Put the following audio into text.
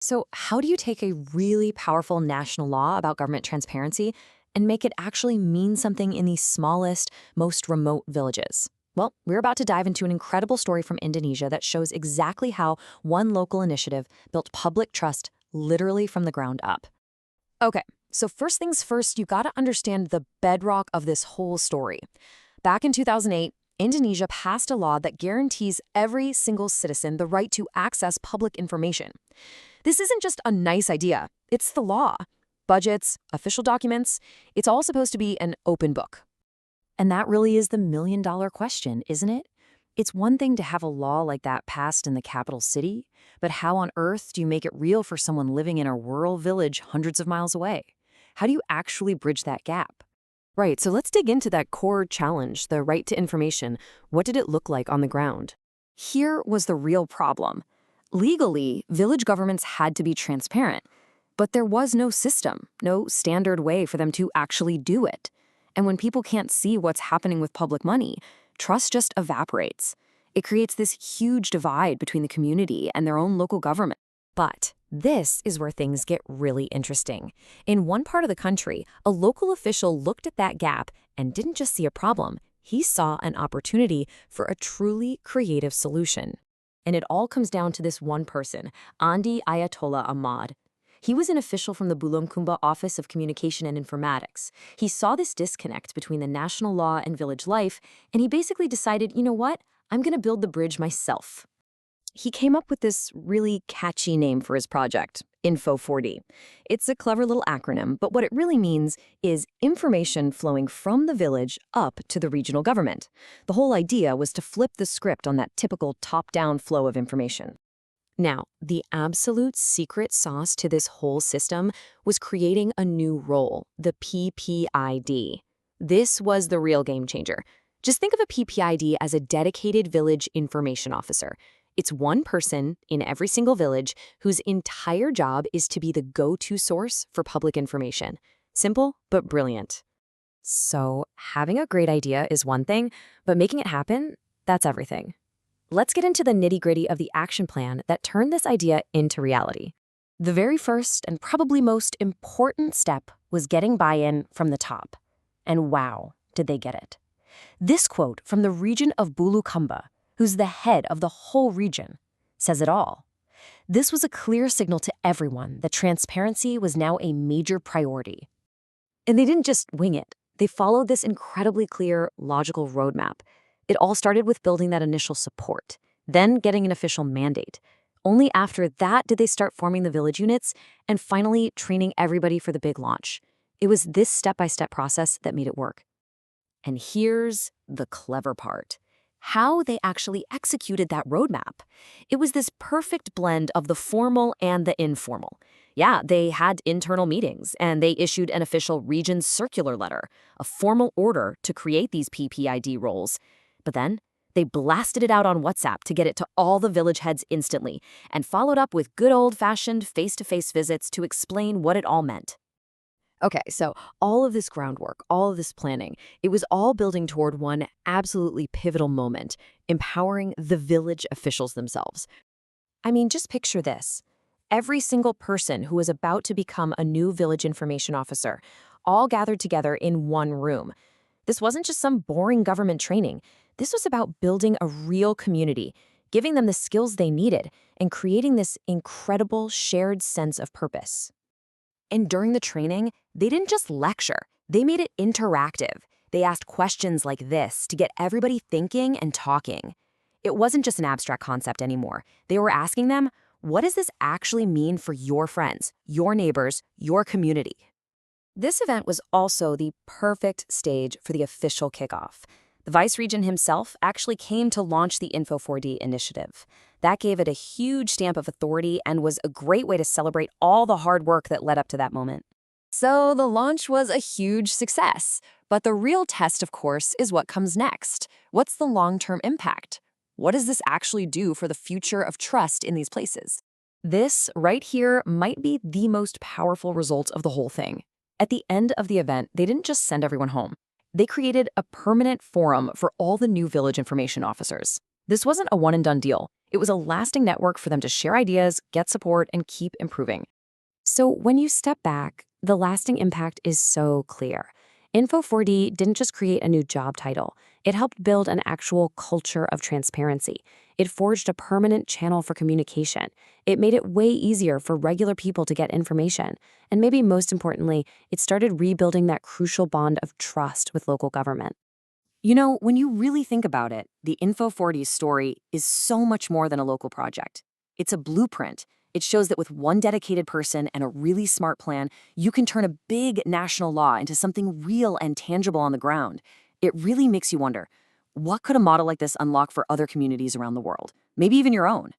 So, how do you take a really powerful national law about government transparency and make it actually mean something in the smallest, most remote villages? Well, we're about to dive into an incredible story from Indonesia that shows exactly how one local initiative built public trust literally from the ground up. Okay, so first things first, you gotta understand the bedrock of this whole story. Back in 2008, Indonesia passed a law that guarantees every single citizen the right to access public information. This isn't just a nice idea, it's the law. Budgets, official documents, it's all supposed to be an open book. And that really is the million-dollar question, isn't it? It's one thing to have a law like that passed in the capital city, but how on earth do you make it real for someone living in a rural village hundreds of miles away? How do you actually bridge that gap? Right, so let's dig into that core challenge, the right to information. What did it look like on the ground? Here was the real problem. Legally, village governments had to be transparent, but there was no system, no standard way for them to actually do it. And when people can't see what's happening with public money, trust just evaporates. It creates this huge divide between the community and their own local government. But this is where things get really interesting. In one part of the country, a local official looked at that gap and didn't just see a problem, he saw an opportunity for a truly creative solution. And it all comes down to this one person, Andi Ayatollah Ahmad. He was an official from the Bulukumba Office of Communication and Informatics. He saw this disconnect between the national law and village life, and he basically decided, you know what, I'm going to build the bridge myself. He came up with this really catchy name for his project, Info 4D. It's a clever little acronym, but what it really means is information flowing from the village up to the regional government. The whole idea was to flip the script on that typical top-down flow of information. Now, the absolute secret sauce to this whole system was creating a new role, the PPID. This was the real game changer. Just think of a PPID as a dedicated village information officer. It's one person in every single village whose entire job is to be the go-to source for public information. Simple, but brilliant. So, having a great idea is one thing, but making it happen, that's everything. Let's get into the nitty-gritty of the action plan that turned this idea into reality. The very first and probably most important step was getting buy-in from the top. And wow, did they get it. This quote from the region of Bulukumba, who's the head of the whole region, says it all. This was a clear signal to everyone that transparency was now a major priority. And they didn't just wing it. They followed this incredibly clear, logical roadmap. It all started with building that initial support, then getting an official mandate. Only after that did they start forming the village units and finally training everybody for the big launch. It was this step-by-step process that made it work. And here's the clever part. How they actually executed that roadmap. It was this perfect blend of the formal and the informal. Yeah, they had internal meetings, and they issued an official region circular letter, a formal order to create these PPID roles. But then, they blasted it out on WhatsApp to get it to all the village heads instantly, and followed up with good old-fashioned face-to-face visits to explain what it all meant. Okay, so all of this groundwork, all of this planning, it was all building toward one absolutely pivotal moment, empowering the village officials themselves. I mean, just picture this. Every single person who was about to become a new village information officer, all gathered together in one room. This wasn't just some boring government training. This was about building a real community, giving them the skills they needed, and creating this incredible shared sense of purpose. And during the training, they didn't just lecture, they made it interactive. They asked questions like this to get everybody thinking and talking. It wasn't just an abstract concept anymore. They were asking them, what does this actually mean for your friends, your neighbors, your community? This event was also the perfect stage for the official kickoff. The vice regent himself actually came to launch the Info 4D initiative. That gave it a huge stamp of authority and was a great way to celebrate all the hard work that led up to that moment. So the launch was a huge success. But the real test, of course, is what comes next. What's the long-term impact? What does this actually do for the future of trust in these places? This right here might be the most powerful result of the whole thing. At the end of the event, they didn't just send everyone home. They created a permanent forum for all the new village information officers. This wasn't a one-and-done deal. It was a lasting network for them to share ideas, get support, and keep improving. So when you step back, the lasting impact is so clear. Info 4D didn't just create a new job title. It helped build an actual culture of transparency. It forged a permanent channel for communication. It made it way easier for regular people to get information. And maybe most importantly, it started rebuilding that crucial bond of trust with local government. You know, when you really think about it, the Info 4D story is so much more than a local project. It's a blueprint. It shows that with one dedicated person and a really smart plan, you can turn a big national law into something real and tangible on the ground. It really makes you wonder, what could a model like this unlock for other communities around the world? Maybe even your own?